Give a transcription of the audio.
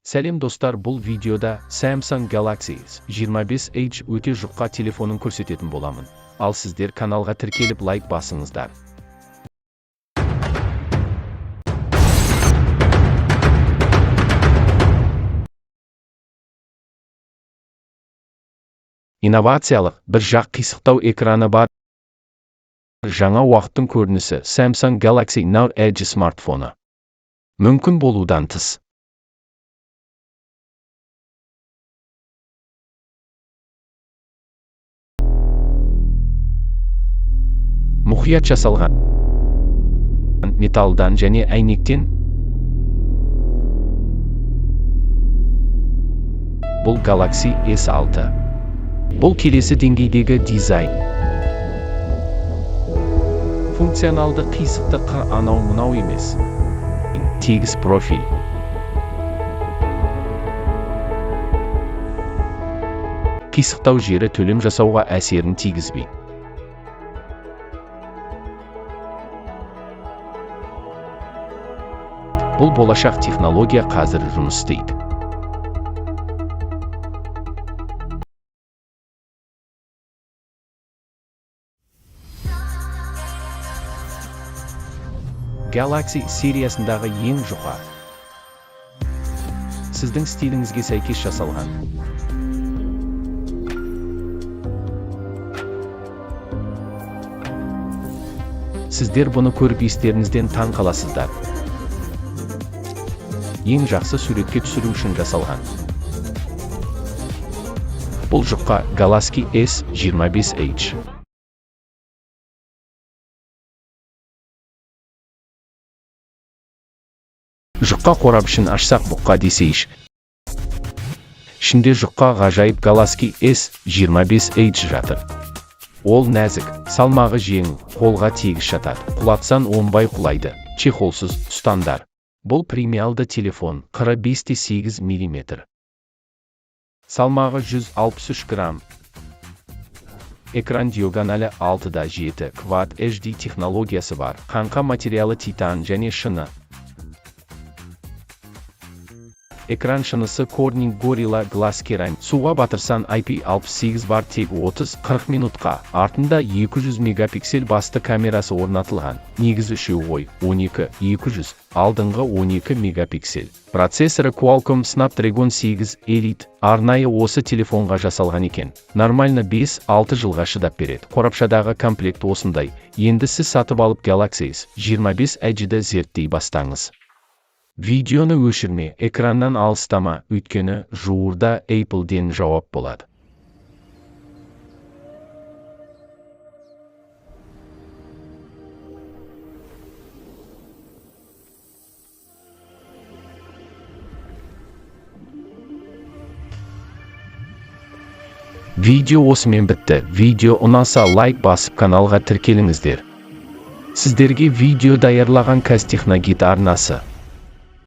Сәлем достар, бұл видеода Samsung Galaxy S25 өте жұқа телефонын көрсететін боламын. Ал сіздер каналға тіркеліп лайк басыңыздар. Инновациялық, бір жақ қисықтау экраны бар. Жаңа уақыттың көрінісі Samsung Galaxy Note Edge смартфоны. Мүмкін болудан тыс. Мұқият жасалған металдан және әйнектен. Бұл Galaxy S6. Бұл келесі деңгейдегі дизайн. Функционалды қисықты анау-мынау емес. Тегіс профиль. Қисықтау жері төлем жасауға әсерін тигізбейді. Бұл болашақ технология қазір жұмыс істейді. Galaxy сериясындағы ең жұқа. Сіздің стиліңізге сәйкес жасалған. Сіздер бұны көріп естеріңізден таң қаласыздар. Ең жақсы суретке түсіру үшін жасалған. Бұл жұқа Galaxy S25H. Жұқа қорабышын ашсақ бұққа десейш. Ішінде жұқа ғажайып Galaxy S25H жатыр. Ол нәзік, салмағы жеңіл, қолға тегіс жатады. Құлатсан оңбай құлайды, чехолсыз ұстандар. Бұл премиалды телефон, қыры 5,8 мм. Салмағы 163 грамм. Экран диагоналі 6,7 Quad HD технологиясы бар. Қаңқа материалы титан және шыны. Экран шынысы Corning Gorilla Glass керамик. Суға батырсан IP68 бар, тек 30-40 минутқа. Артында 200 мегапиксель басты камерасы орнатылған. Негізі үшеу ғой, 12-200, алдыңғы 12 мегапиксель. Процессоры Qualcomm Snapdragon 8 Elite. Арнайы осы телефонға жасалған екен. Нормально 5-6 жылға шыдап береді. Қорапшадағы комплект осындай. Енді сіз сатып алып Galaxy S25H-ді зерттей бастаңыз. Видеоны өшірме, экраннан алыстама, өйткені жуырда Apple-ден жауап болады. Видео осымен бітті. Видео ұнаса лайк басып каналға тіркеліңіздер. Сіздерге видео даярлаған Қазтехногид арнасы.